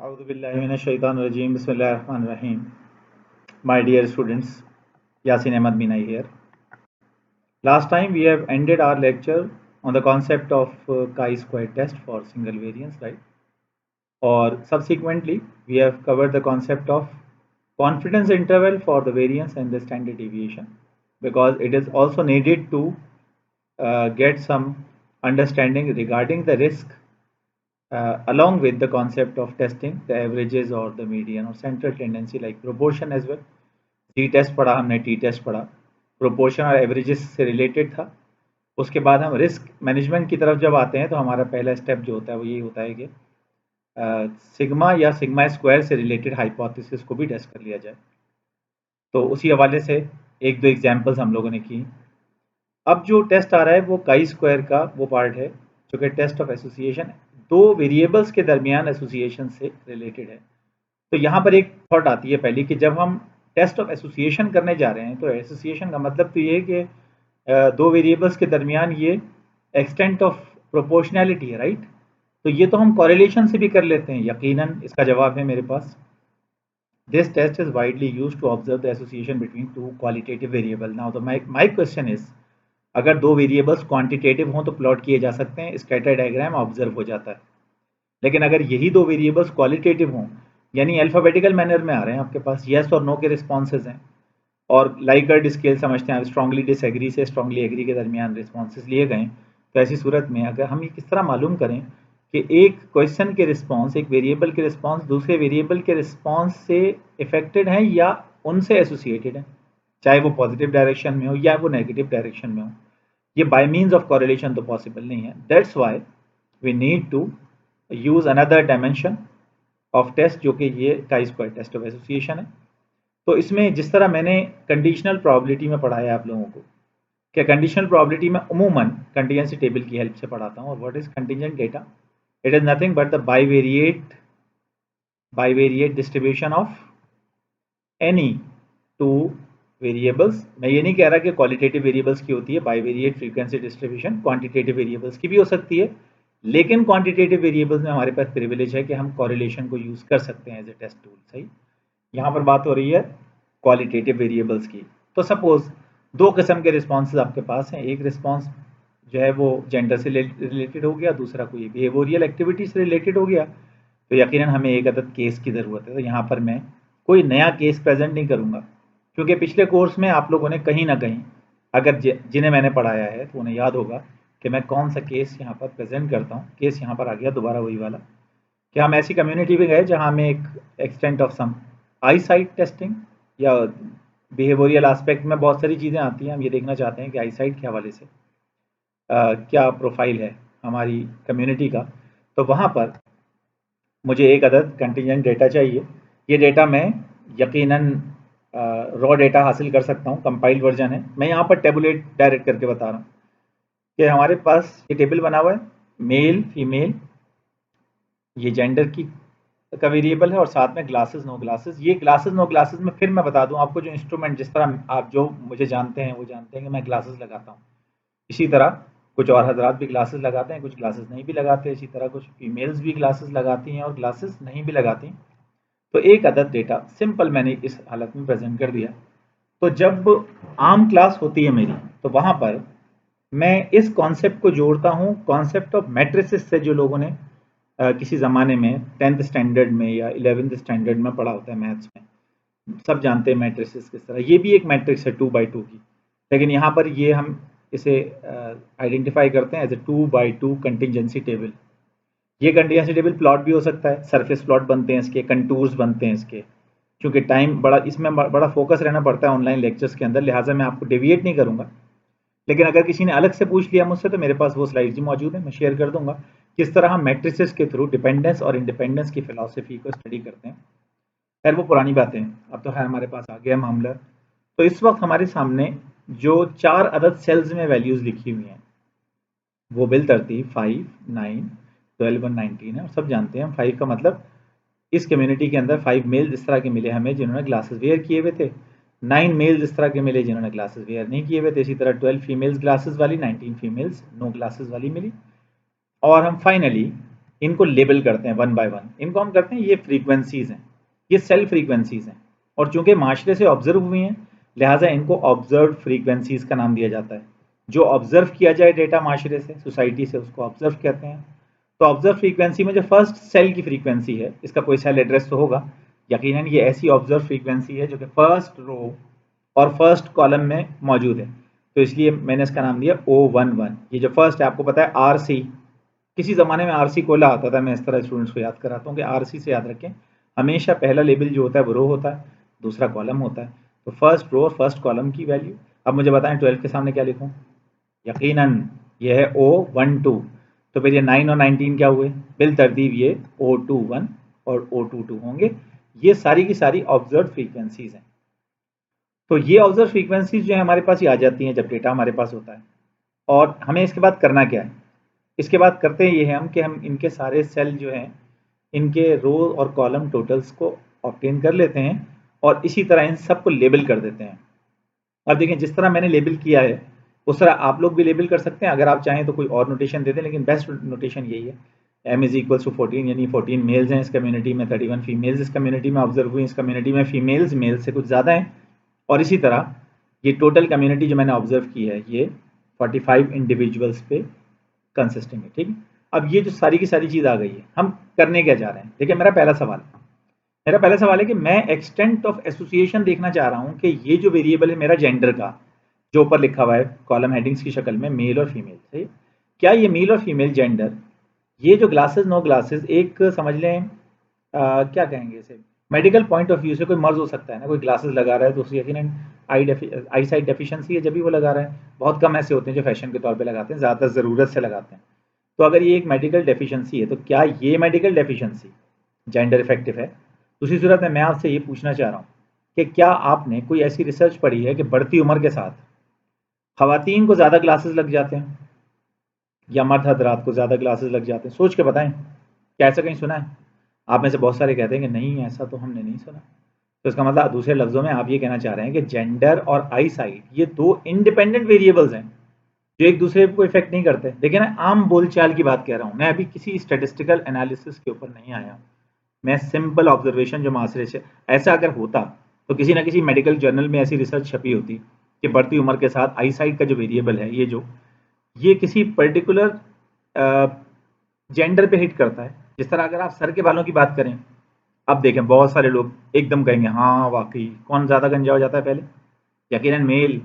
Auzubillahiminash-shaytanir-rajeem. Bismillahir-rahmanir-rahim. My dear students, Yasin Ahmad Minai here. Last time we have ended our lecture on the concept of chi-square test for single variance, right? Or subsequently, we have covered the concept of confidence interval for the variance and the standard deviation, because it is also needed to get some understanding regarding the risk along with the concept of testing the averages or the median or central tendency like proportion as well. T test पढ़ा हमने, T test पढ़ा, proportion और averages से related था। उसके बाद हम risk management की तरफ जब आते हैं तो हमारा पहला स्टेप जो होता है वो ये होता है कि सिग्मा या सिग्मा स्क्वायर से रिलेटेड हाइपोथेसिस को भी टेस्ट कर लिया जाए। तो उसी हवाले से एक दो एग्जांपल्स हम लोगों ने की। अब जो टेस्ट आ रहा है वो काई स्क्वायर का वो पार्ट है जो कि टेस्ट ऑफ एसोसिएशन, दो वेरिएबल्स के दरमियान एसोसिएशन से रिलेटेड है। तो यहाँ पर एक थॉट आती है पहली कि जब हम टेस्ट ऑफ एसोसिएशन करने जा रहे हैं तो एसोसिएशन का मतलब तो ये है कि दो वेरिएबल्स के दरमियान ये एक्सटेंट ऑफ प्रोपोर्शनैलिटी है, राइट? तो ये तो हम कॉरिलेशन से भी कर लेते हैं, यकीनन इसका जवाब है मेरे पास। This test is widely used to observe the association between two qualitative variable. Now the my question is, अगर दो वेरिएबल्स क्वांटिटेटिव हों तो प्लॉट किए जा सकते हैं, स्कैटर डायग्राम ऑब्जर्व हो जाता है। लेकिन अगर यही दो वेरिएबल्स क्वालिटेटिव हों, यानी अल्फ़ाबेटिकल मैनर में आ रहे हैं, आपके पास येस और नो के रिस्पॉन्सेज हैं और लाइकर्ट स्केल समझते हैं, स्ट्रांगली डिसएग्री से स्ट्रांगली एग्री के दरमियान रिस्पॉन्सेज लिए गए। तो ऐसी सूरत में अगर हम ये किस तरह मालूम करें कि एक क्वेश्चन के रिस्पॉन्स, एक वेरिएबल के रिस्पॉन्स दूसरे वेरिएबल के रिस्पॉन्स से इफेक्टेड हैं या उनसे एसोसिएटेड हैं, चाहे वो पॉजिटिव डायरेक्शन में हो या वो नेगेटिव डायरेक्शन में हो। ये बाय मीन्स ऑफ कॉरिलेशन तो पॉसिबल नहीं है। That's why we need to use another dimension of test जो कि ये chi square test of association है। तो इसमें जिस तरह मैंने कंडीशनल प्रोबेबिलिटी में पढ़ाया आप लोगों को, क्या कंडीशनल प्रोबेबिलिटी में उमूमन कंटीजेंसी टेबल की हेल्प से पढ़ाता हूँ। और what is contingent data? It is nothing but the bivariate distribution of any two variables. मैं ये नहीं कह रहा कि क्वालिटेटिव वेरिएबल्स की होती है bivariate frequency distribution, quantitative variables की भी हो सकती है, लेकिन क्वांटिटेटिव वेरिएबल्स में हमारे पास प्रिविलेज है कि हम कॉरिलेशन को यूज़ कर सकते हैं एज ए टेस्ट टूल। सही, यहाँ पर बात हो रही है क्वालिटेटिव वेरिएबल्स की। तो सपोज दो किस्म के रिस्पॉन्सेज आपके पास हैं, एक रिस्पॉन्स जो है वो जेंडर से रिलेटेड हो गया, दूसरा कोई बिहेवियरल एक्टिविटी से रिलेटेड हो गया। तो यकीनन हमें एक अदद केस की ज़रूरत है। तो यहाँ पर मैं कोई नया केस प्रेजेंट नहीं करूँगा, क्योंकि पिछले कोर्स में आप लोगों ने कहीं ना कहीं, अगर जिन्हें मैंने पढ़ाया है तो उन्हें याद होगा कि मैं कौन सा केस यहाँ पर प्रेजेंट करता हूँ। केस यहाँ पर आ गया दोबारा वही वाला कि हम ऐसी कम्युनिटी में गए जहाँ हमें एक extent of some eyesight testing या बिहेवियरल एस्पेक्ट में बहुत सारी चीज़ें आती हैं। हम ये देखना चाहते हैं कि आई साइट के हवाले से क्या प्रोफाइल है हमारी कम्युनिटी का। तो वहाँ पर मुझे एक अदद कंटीजेंट डेटा चाहिए। ये डेटा मैं यकीनन रॉ डेटा हासिल कर सकता हूँ, कंपाइल्ड वर्जन है। मैं यहाँ पर टेबुलेट डायरेक्ट करके बता रहा हूँ कि हमारे पास ये टेबल बना हुआ है, मेल फीमेल, ये जेंडर की का वेरिएबल है और साथ में ग्लासेस नो ग्लासेस। ये ग्लासेस नो ग्लासेस में फिर मैं बता दूं आपको, जो इंस्ट्रूमेंट, जिस तरह आप जो मुझे जानते हैं वो जानते हैं कि मैं ग्लासेस लगाता हूँ, इसी तरह कुछ और हजरात भी ग्लासेस लगाते हैं, कुछ ग्लासेस नहीं भी लगाते। इसी तरह कुछ फीमेल्स भी ग्लासेस लगाती हैं और ग्लासेस नहीं भी लगाती। तो एक अदद डेटा सिंपल मैंने इस हालत में प्रेजेंट कर दिया। तो जब आम क्लास होती है मेरी, तो वहाँ पर मैं इस कॉन्सेप्ट को जोड़ता हूँ कॉन्सेप्ट ऑफ मैट्रिसेस से, जो लोगों ने किसी ज़माने में 10th स्टैंडर्ड में या 11th स्टैंडर्ड में पढ़ा होता है मैथ्स में, सब जानते हैं मैट्रिसेस किस तरह। ये भी एक मैट्रिक्स है 2x2 की, लेकिन यहाँ पर ये हम इसे आइडेंटिफाई करते हैं as a 2x2 contingency table. ये कंटिजेंसी टेबल प्लॉट भी हो सकता है, सरफेस प्लॉट बनते हैं इसके, कंटूर्स बनते हैं इसके। क्योंकि टाइम बड़ा इसमें बड़ा फोकस रहना पड़ता है ऑनलाइन लेक्चर्स के अंदर, लिहाजा मैं आपको डेविएट नहीं करूँगा। लेकिन अगर किसी ने अलग से पूछ लिया मुझसे तो मेरे पास वो स्लाइड्स भी मौजूद है, मैं शेयर कर दूंगा किस तरह हम मैट्रिसेस के थ्रू डिपेंडेंस और इंडिपेंडेंस की फिलॉसफी को स्टडी करते हैं। खैर वो पुरानी बातें हैं, अब तो है हमारे पास आ गया मामला। तो इस वक्त हमारे सामने जो 4 अदद सेल्स में वैल्यूज़ लिखी हुई हैं वो बिल तरतीब 5, 9, 12 और 19 है। और सब जानते हैं 5 का मतलब इस कम्युनिटी के अंदर 5 मेल इस तरह के मिले हमें जिन्होंने ग्लासेस वेयर किए हुए थे, 9 मेल्स इस तरह के मिले जिन्होंने ग्लासेस वेयर नहीं किए हुए थे। इसी तरह 12 फीमेल्स ग्लासेस वाली, 19 फीमेल्स नो ग्लासेस वाली मिली। और हम फाइनली इनको लेबल करते हैं वन बाय वन। इनको हम करते हैं ये फ्रीक्वेंसीज हैं, ये सेल फ्रीक्वेंसीज हैं, और चूंकि माशरे से ऑब्जर्व हुई हैं लिहाजा इनको ऑब्जर्व फ्रीक्वेंसीज का नाम दिया जाता है। जो ऑब्जर्व किया जाए डेटा माशरे से, सोसाइटी से, उसको ऑब्जर्व कहते हैं। तो ऑब्जर्व फ्रीक्वेंसी में जो फर्स्ट सेल की फ्रीक्वेंसी है, इसका कोई सेल एड्रेस तो होगा, यकीनन ये ऐसी ऑब्जर्व फ्रीक्वेंसी है जो कि फर्स्ट रो और फर्स्ट कॉलम में मौजूद है, तो इसलिए मैंने इसका नाम दिया O11। ये जो फर्स्ट है, आपको पता है RC, किसी ज़माने में RC कोयला आता था, मैं इस तरह स्टूडेंट्स को याद कराता हूँ कि RC से याद रखें, हमेशा पहला लेबल जो होता है वो रो होता है, दूसरा कॉलम होता है। तो फर्स्ट रो और फर्स्ट कॉलम की वैल्यू। अब मुझे बताएं 12 के सामने क्या लिखूं? यकीनन ये है O12। तो फिर ये 9 और 19 क्या हुए? बिल तरतीब ये O21 और O22 होंगे। ये सारी की सारी ऑब्जर्व फ्रीक्वेंसीज हैं। तो ये ऑब्जर्व फ्रीक्वेंसीज जो है हमारे पास ही आ जाती हैं जब डेटा हमारे पास होता है। और हमें इसके बाद करना क्या है? इसके बाद करते ये हैं हम कि हम इनके सारे सेल जो हैं, इनके रो और कॉलम टोटल्स को ऑब्टेन कर लेते हैं और इसी तरह इन सब को लेबल कर देते हैं। अब देखें, जिस तरह मैंने लेबल किया है उस तरह आप लोग भी लेबल कर सकते हैं। अगर आप चाहें तो कोई और नोटेशन दे दें, लेकिन बेस्ट नोटेशन यही है। M इज इक्वल टू 14, यानी 14 मेल्स हैं इस कम्युनिटी में, 31 फीमेल्स इस कम्युनिटी में ऑब्जर्व हुई। इस कम्युनिटी में फीमेल्स मेल से कुछ ज़्यादा हैं, और इसी तरह ये टोटल कम्युनिटी जो मैंने ऑब्जर्व की है ये 45 इंडिविजुअल्स पे कंसिस्टिंग है। ठीक है, अब ये जो सारी की सारी चीज़ आ गई है, हम करने क्या जा रहे हैं? देखिए, मेरा पहला सवाल है कि मैं एक्सटेंट ऑफ एसोसिएशन देखना चाह रहा हूँ कि ये जो वेरिएबल है मेरा जेंडर का, जो ऊपर लिखा हुआ है कॉलम हेडिंग्स की शक्ल में, मेल और फीमेल, सही, क्या ये मेल और फीमेल जेंडर, ये जो ग्लासेस नो ग्लासेस, एक समझ लें क्या कहेंगे इसे, मेडिकल पॉइंट ऑफ व्यू से कोई मर्ज हो सकता है ना, कोई ग्लासेस लगा रहा है तो उसकी यकीनन आई साइट डेफिशिएंसी है जब भी वो लगा रहा है। बहुत कम ऐसे होते हैं जो फैशन के तौर पे लगाते हैं, ज़्यादातर ज़रूरत से लगाते हैं। तो अगर ये एक मेडिकल डेफिशिएंसी है तो क्या ये मेडिकल डेफिशिएंसी जेंडर इफेक्टिव है? दूसरी सूरत में मैं आपसे ये पूछना चाह रहा हूँ कि क्या आपने कोई ऐसी रिसर्च पढ़ी है कि बढ़ती उम्र के साथ खवातीन को ज़्यादा ग्लासेस लग जाते हैं या मर्द हजरात को ज़्यादा ग्लासेस लग जाते हैं? सोच के बताएं, क्या ऐसा कहीं सुना है? आप में से बहुत सारे कहते हैं कि नहीं, ऐसा तो हमने नहीं सुना। तो इसका मतलब दूसरे लफ्ज़ों में आप ये कहना चाह रहे हैं कि जेंडर और आई साइट ये दो इंडिपेंडेंट वेरिएबल्स हैं जो एक दूसरे को इफेक्ट नहीं करते। देखिए ना, आम बोलचाल की बात कह रहा हूँ मैं, अभी किसी स्टेटिस्टिकल एनालिसिस के ऊपर नहीं आया, मैं सिंपल ऑब्जर्वेशन जो माशरे से, ऐसा अगर होता तो किसी ना किसी मेडिकल जर्नल में ऐसी रिसर्च छपी होती कि बढ़ती उम्र के साथ आई साइट का जो वेरिएबल है, ये किसी पर्टिकुलर जेंडर पे हिट करता है। जिस तरह अगर आप सर के बालों की बात करें, अब देखें बहुत सारे लोग एकदम कहेंगे हाँ वाकई, कौन ज़्यादा गंजा हो जाता है पहले? यकीनन मेल,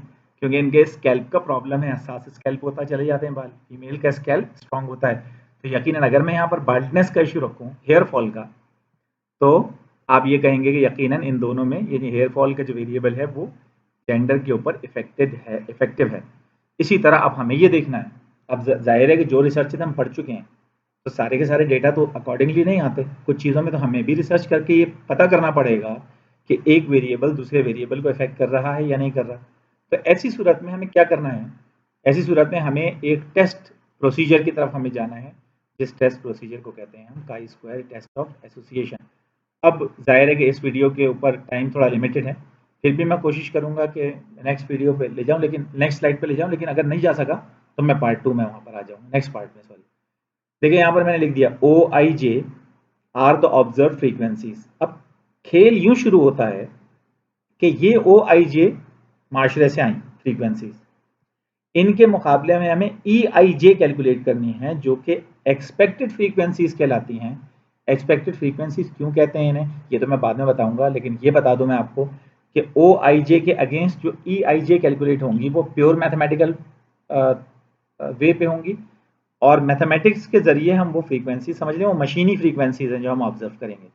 क्योंकि इनके स्कैल्प का प्रॉब्लम है, हसास स्कैल्प होता चले जाते हैं बाल। फीमेल का स्कैल्प स्ट्रांग होता है। तो यकीनन अगर मैं यहाँ पर बाल्डनेस का इशू रखूँ, हेयर फॉल का, तो आप ये कहेंगे कि यकीनन इन दोनों में ये हेयर फॉल का जो वेरिएबल है वो जेंडर के ऊपर इफेक्टिव है। इसी तरह अब हमें ये देखना है, अब जाहिर है कि जो रिसर्च हम पढ़ चुके हैं तो सारे के सारे डेटा तो अकॉर्डिंगली नहीं आते, कुछ चीज़ों में तो हमें भी रिसर्च करके ये पता करना पड़ेगा कि एक वेरिएबल दूसरे वेरिएबल को इफेक्ट कर रहा है या नहीं कर रहा। तो ऐसी सूरत में हमें क्या करना है? ऐसी सूरत में हमें एक टेस्ट प्रोसीजर की तरफ हमें जाना है, जिस टेस्ट प्रोसीजर को कहते हैं हम chi square test of association. अब जाहिर है कि इस वीडियो के ऊपर टाइम थोड़ा लिमिटेड है, फिर भी मैं कोशिश करूंगा कि नेक्स्ट वीडियो पे ले जाऊं, लेकिन नेक्स्ट स्लाइड पे ले जाऊं, लेकिन अगर नहीं जा सका तो मैं पार्ट 2 में वहां पर आ जाऊंगा, नेक्स्ट पार्ट में, सॉरी। देखिए यहाँ पर मैंने लिख दिया OIJ are the observe frequencies. अब खेल यूं शुरू होता है कि ये OIJ माशरे से आई फ्रीक्वेंसीज, इनके मुकाबले में हमें EIJ कैलकुलेट करनी है जो कि एक्सपेक्टेड फ्रीक्वेंसीज कहलाती हैं। एक्सपेक्टेड फ्रीक्वेंसीज क्यों कहते हैं इन्हें, ये तो मैं बाद में बताऊंगा, लेकिन ये बता दूं मैं आपको कि OIJ के अगेंस्ट जो EIJ कैलकुलेट होंगी वो प्योर मैथमेटिकल वे पे होंगी, और मैथमेटिक्स के जरिए हम वो फ्रीक्वेंसी समझ लें, वो मशीनी फ्रीक्वेंसीज हैं जो हम ऑब्जर्व करेंगे।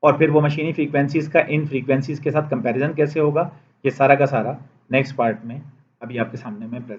और फिर वो मशीनी फ्रीक्वेंसीज का इन फ्रीक्वेंसीज के साथ कंपैरिजन कैसे होगा, ये सारा का सारा नेक्स्ट पार्ट में अभी आपके सामने मैं